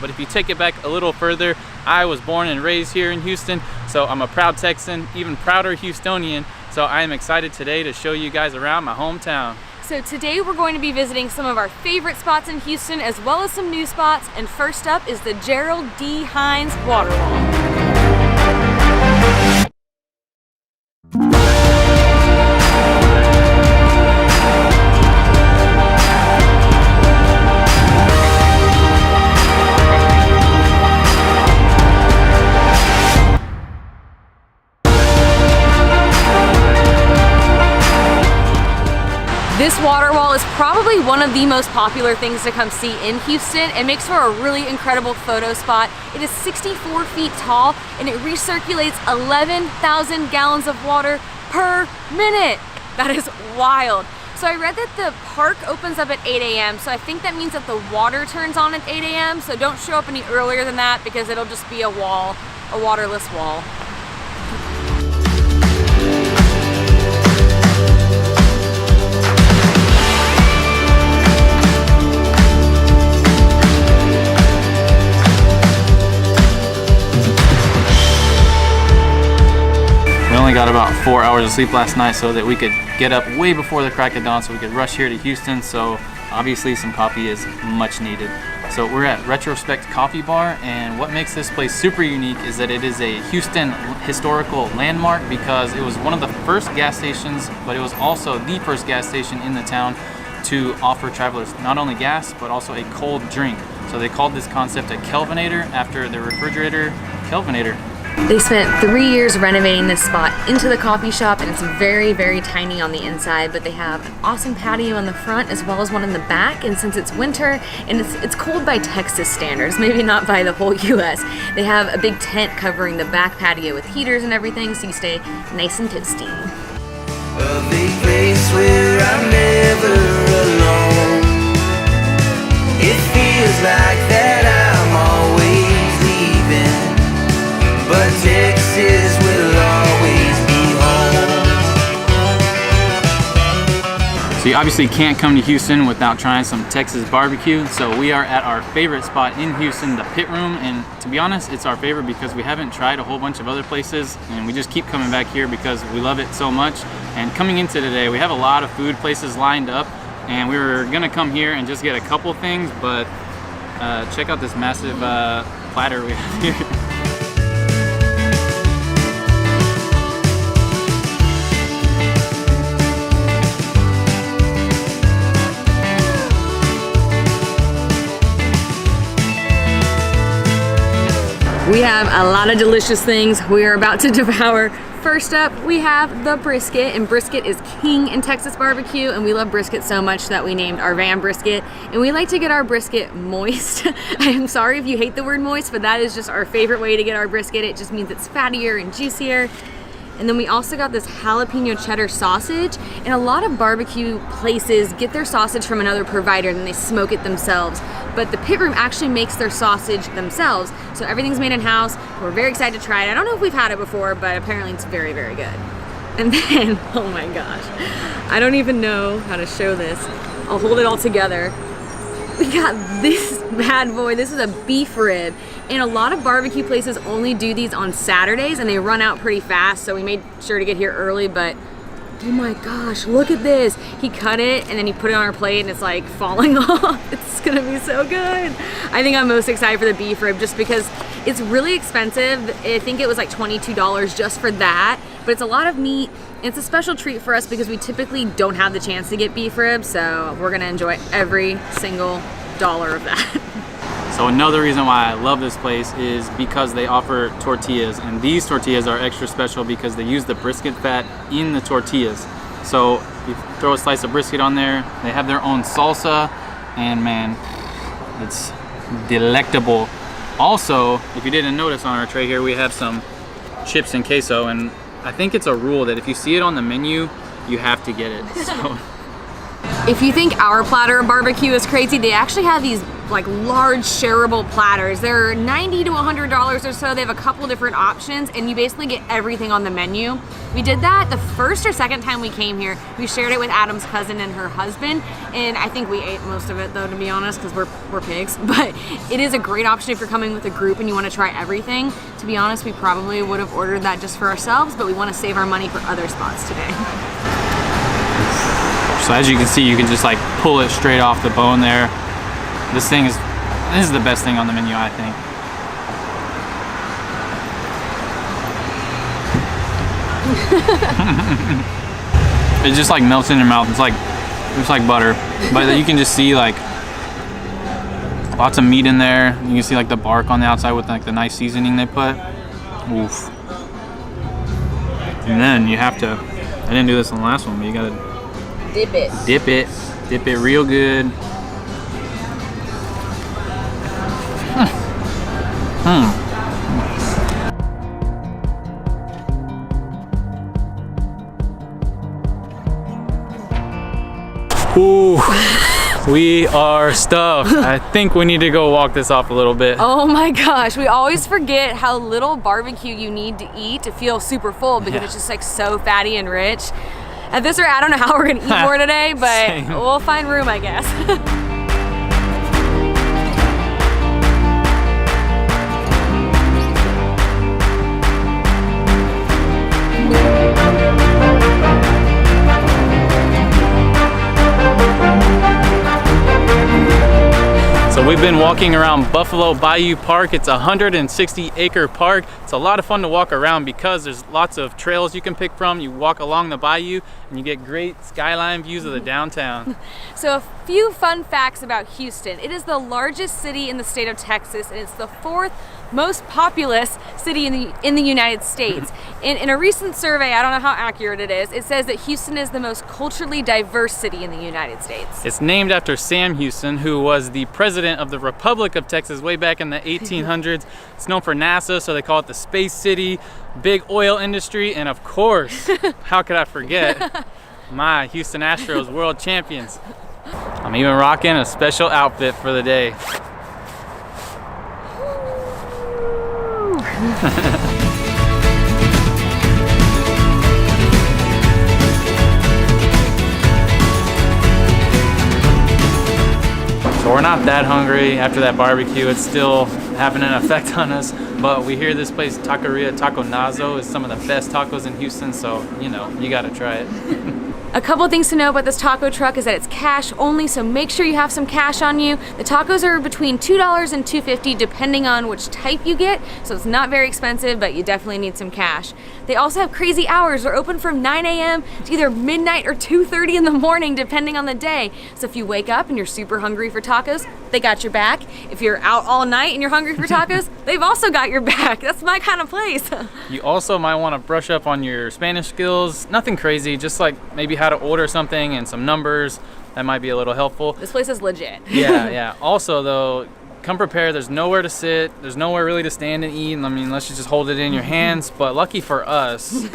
But if you take it back a little further, I was born and raised here in Houston, so I'm a proud Texan, even prouder Houstonian. So I am excited today to show you guys around my hometown. So today we're going to be visiting some of our favorite spots in Houston as well as some new spots. And first up is the Gerald D. Hines Waterfall. This water wall is probably one of the most popular things to come see in Houston. It makes for a really incredible photo spot. It is 64 feet tall and it recirculates 11,000 gallons of water per minute. That is wild. So I read that the park opens up at 8 a.m. So I think that means that the water turns on at 8 a.m. So don't show up any earlier than that because it'll just be a wall, a waterless wall. We only got about 4 hours of sleep last night so that we could get up way before the crack of dawn so we could rush here to Houston. So obviously some coffee is much needed. So we're at Retrospect Coffee Bar, and what makes this place super unique is that it is a Houston historical landmark because it was one of the first gas stations, but it was also the first gas station in the town to offer travelers not only gas but also a cold drink. So they called this concept a Kelvinator after the refrigerator Kelvinator. They spent 3 years renovating this spot into the coffee shop, and it's very, very tiny on the inside, but they have an awesome patio in the front as well as one in the back. And since it's winter and it's cold by Texas standards, maybe not by the whole US, they have a big tent covering the back patio with heaters and everything so you stay nice and toasty. A big place where I'm never alone. It feels like that I'm always leaving, but Texas will always be home. So you obviously can't come to Houston without trying some Texas barbecue. So we are at our favorite spot in Houston, the Pit Room. And to be honest, it's our favorite because we haven't tried a whole bunch of other places and we just keep coming back here because we love it so much. And coming into today, we have a lot of food places lined up and we were gonna come here and just get a couple things, but check out this massive platter we have here. We have a lot of delicious things we are about to devour. First up, we have the brisket, and brisket is king in Texas barbecue, and we love brisket so much that we named our van Brisket, and we like to get our brisket moist. I am sorry if you hate the word moist, but that is just our favorite way to get our brisket. It just means it's fattier and juicier. And then we also got this jalapeno cheddar sausage, and a lot of barbecue places get their sausage from another provider and then they smoke it themselves. But the Pit Room actually makes their sausage themselves, so everything's made in-house. We're very excited to try it. I don't know if we've had it before, but apparently it's very, very good. And then, oh my gosh, I don't even know how to show this. I'll hold it all together. We got this bad boy. This is a beef rib. And a lot of barbecue places only do these on Saturdays and they run out pretty fast, so we made sure to get here early, but oh my gosh, look at this. He cut it and then he put it on our plate and it's like falling off. It's gonna be so good. I think I'm most excited for the beef rib just because it's really expensive. I think it was like $22 just for that, but it's a lot of meat. It's a special treat for us because we typically don't have the chance to get beef ribs, so we're gonna enjoy every single dollar of that. So another reason why I love this place is because they offer tortillas, and these tortillas are extra special because they use the brisket fat in the tortillas. So you throw a slice of brisket on there, they have their own salsa, and man, it's delectable. Also, if you didn't notice on our tray here, we have some chips and queso, and I think it's a rule that if you see it on the menu, you have to get it. So if you think our platter of barbecue is crazy, they actually have these like large shareable platters. They're $90 to $100 or so. They have a couple different options and you basically get everything on the menu. We did that the first or second time we came here. We shared it with Adam's cousin and her husband, and I think we ate most of it though, to be honest, because we're pigs. But it is a great option if you're coming with a group and you want to try everything. To be honest, we probably would have ordered that just for ourselves, but we want to save our money for other spots today. So as you can see, you can just like pull it straight off the bone there. This is the best thing on the menu, I think. It just like melts in your mouth. It's like butter, but you can just see like lots of meat in there. You can see like the bark on the outside with like the nice seasoning they put. Oof. And then you have to, I didn't do this on the last one, but you gotta dip it real good. Ooh, we are stuffed. I think we need to go walk this off a little bit. Oh my gosh, we always forget how little barbecue you need to eat to feel super full because it's just like so fatty and rich. At this rate, I don't know how we're gonna eat more today, but we'll find room, I guess. So we've been walking around Buffalo Bayou Park. It's a 160-acre park. It's a lot of fun to walk around because there's lots of trails you can pick from. You walk along the bayou and you get great skyline views of the downtown. So a few fun facts about Houston. It is the largest city in the state of Texas, and it's the 4th most populous city in the United States. In a recent survey, I don't know how accurate it is, it says that Houston is the most culturally diverse city in the United States. It's named after Sam Houston, who was the president of the Republic of Texas way back in the 1800s. It's known for NASA, so they call it the Space City, big oil industry, and of course, how could I forget, my Houston Astros world champions. I'm even rocking a special outfit for the day. So we're not that hungry after that barbecue. It's still having an effect on us, but we hear this place, Taqueria Taco Nazo, is some of the best tacos in Houston, so you know, you gotta try it. A couple things to know about this taco truck is that it's cash only, so make sure you have some cash on you. The tacos are between $2 and $2.50 depending on which type you get, so it's not very expensive, but you definitely need some cash. They also have crazy hours. They're open from 9 a.m. to either midnight or 2:30 in the morning depending on the day. So if you wake up and you're super hungry for tacos, they got your back. If you're out all night and you're hungry for tacos, they've also got your back. That's my kind of place. You also might want to brush up on your Spanish skills. Nothing crazy, just like maybe how to order something and some numbers. That might be a little helpful. This place is legit. Yeah. Also though, come prepared. There's nowhere to sit. There's nowhere really to stand and eat. I mean, unless you just hold it in your hands. But lucky for us,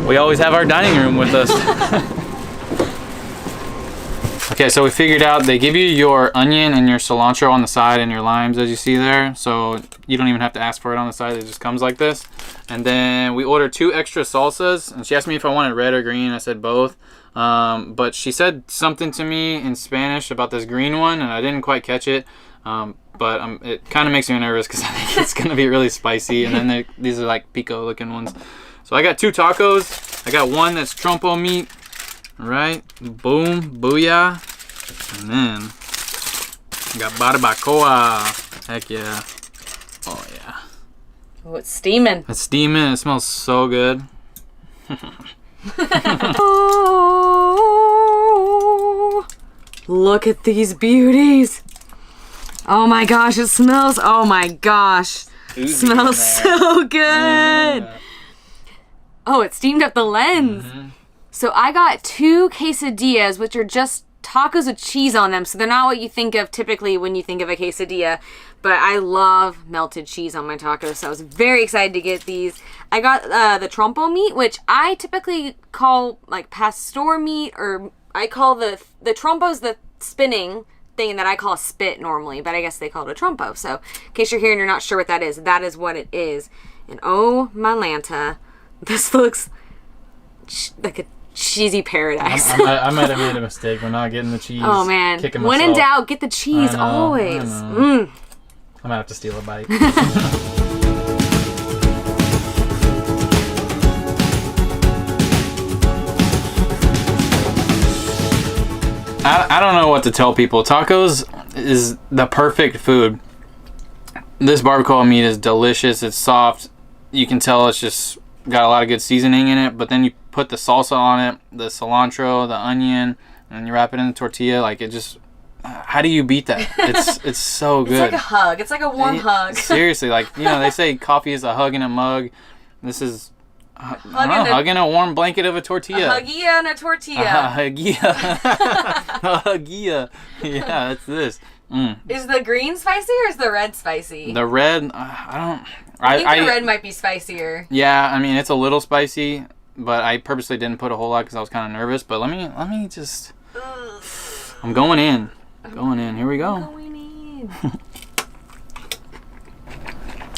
we always have our dining room with us. Okay, so we figured out they give you your onion and your cilantro on the side and your limes, as you see there. So you don't even have to ask for it on the side. It just comes like this. And then we ordered 2 extra salsas. And she asked me if I wanted red or green. I said both. But she said something to me in Spanish about this green one, and I didn't quite catch it. But it kind of makes me nervous because I think it's going to be really spicy. And then these are like pico looking ones. So I got 2 tacos. I got one that's trompo meat. Right? Boom. Booyah. And then I got barbacoa. Heck yeah. Oh yeah. Oh, it's steaming. It's steaming. It smells so good. Oh, look at these beauties. Oh my gosh, it smells, oh my gosh. Smells so good. Oh, it steamed up the lens. So I got 2 quesadillas, which are just tacos with cheese on them. So they're not what you think of typically when you think of a quesadilla, but I love melted cheese on my tacos. So I was very excited to get these. I got the trompo meat, which I typically call like pastor meat, or I call the trompo's the spinning thing that I call a spit normally, but I guess they call it a trompo. So in case you're here and you're not sure what that is what it is. And oh my Lanta, this looks like a cheesy paradise. I might have made a mistake. We're not getting the cheese. Oh man, when in doubt, get the cheese always. I might have to steal a bite. I don't know what to tell people. Tacos is the perfect food. This barbacoa meat is delicious. It's soft. You can tell it's just got a lot of good seasoning in it. But then you put the salsa on it, the cilantro, the onion, and you wrap it in the tortilla. Like it just, how do you beat that? It's so good. It's like a hug. It's like a warm hug. Seriously, like they say coffee is a hug in a mug. This is hugging a warm blanket of a tortilla. A huggia and a tortilla. A huggia. Yeah, that's this. Is the green spicy or is the red spicy? The red, I think the red might be spicier. Yeah, I mean it's a little spicy, but I purposely didn't put a whole lot because I was kind of nervous. But let me just. I'm going in. Going in. Here we go. Going in.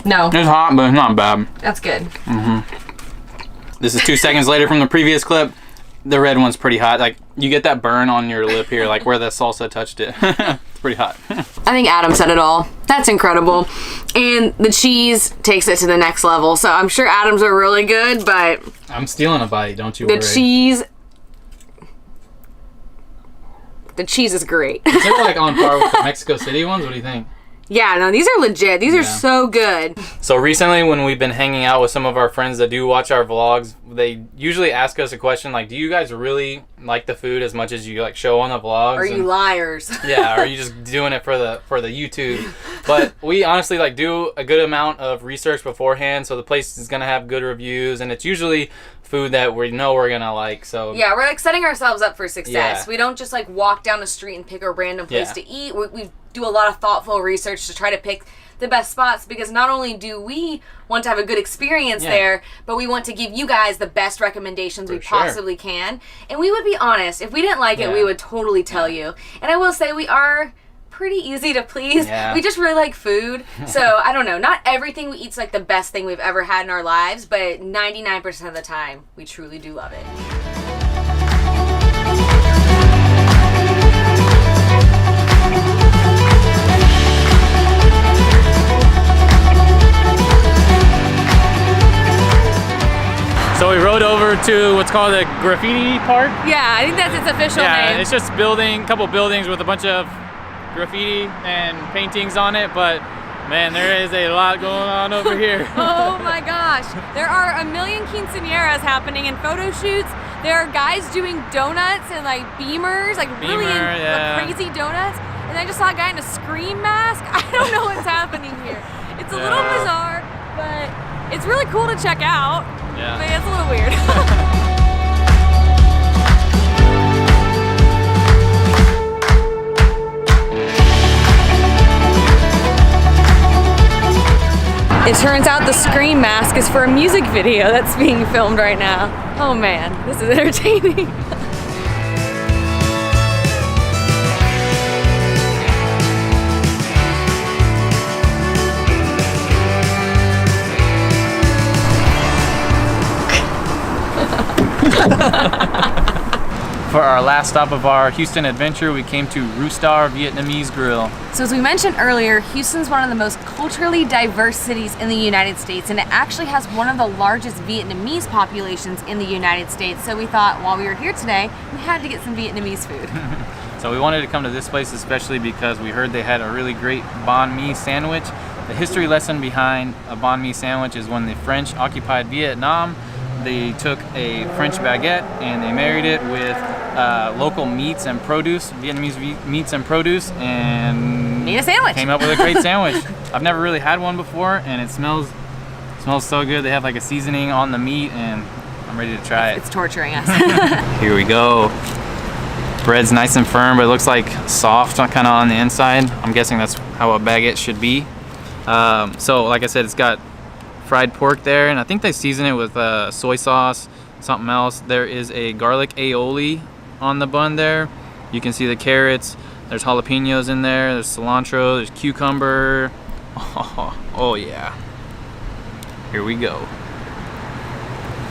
No. It's hot, but it's not bad. That's good. This is 2 seconds later from the previous clip. The red one's pretty hot. Like you get that burn on your lip here, like where the salsa touched it. It's pretty hot. I think Adam said it all. That's incredible. And the cheese takes it to the next level. So I'm sure Adam's are really good, but I'm stealing a bite, don't you worry. The cheese is great. Is it like on par with the Mexico City ones? What do you think? Yeah, no, these are legit. These are so good. So recently when we've been hanging out with some of our friends that do watch our vlogs, they usually ask us a question like, do you guys really like the food as much as you like show on the vlogs? Are you liars? Yeah, or are you just doing it for the YouTube? But we honestly like do a good amount of research beforehand, so the place is gonna have good reviews, and it's usually food that we know we're gonna like. So yeah, we're like setting ourselves up for success. Yeah. We don't just like walk down the street and pick a random place to eat. We do a lot of thoughtful research to try to pick the best spots, because not only do we want to have a good experience there, but we want to give you guys the best recommendations we possibly can. And we would be honest, if we didn't like it, we would totally tell you. And I will say we are pretty easy to please. Yeah. We just really like food. So I don't know, not everything we eat's like the best thing we've ever had in our lives, but 99% of the time we truly do love it. So we rode over to what's called a graffiti park. Yeah, I think that's its official name. Yeah, it's just a couple buildings with a bunch of graffiti and paintings on it, but man, there is a lot going on over here. Oh my gosh. There are a million quinceañeras happening and photo shoots. There are guys doing donuts and like beamers, like really crazy donuts. And I just saw a guy in a Scream mask. I don't know what's happening here. It's a little bizarre, but it's really cool to check out. Yeah. But it's a little weird. It turns out the Scream mask is for a music video that's being filmed right now. Oh man, this is entertaining. For our last stop of our Houston adventure, we came to Roostar Vietnamese Grill. So as we mentioned earlier, Houston's one of the most culturally diverse cities in the United States, and it actually has one of the largest Vietnamese populations in the United States. So we thought while we were here today, we had to get some Vietnamese food. So we wanted to come to this place especially because we heard they had a really great banh mi sandwich. The history lesson behind a banh mi sandwich is when the French occupied Vietnam, they took a French baguette and they married it with local meats and produce, Vietnamese meats and produce, and made a sandwich. Came up with a great sandwich. I've never really had one before, and it smells so good. They have like a seasoning on the meat, and I'm ready to try it. It's torturing us. Here we go. Bread's nice and firm, but it looks like soft kind of on the inside. I'm guessing that's how a baguette should be. So like I said, it's got fried pork there, and I think they season it with soy sauce, something else. There is a garlic aioli on the bun there. You can see the carrots, There's jalapenos in there, there's cilantro, there's cucumber. Oh yeah. Here we go.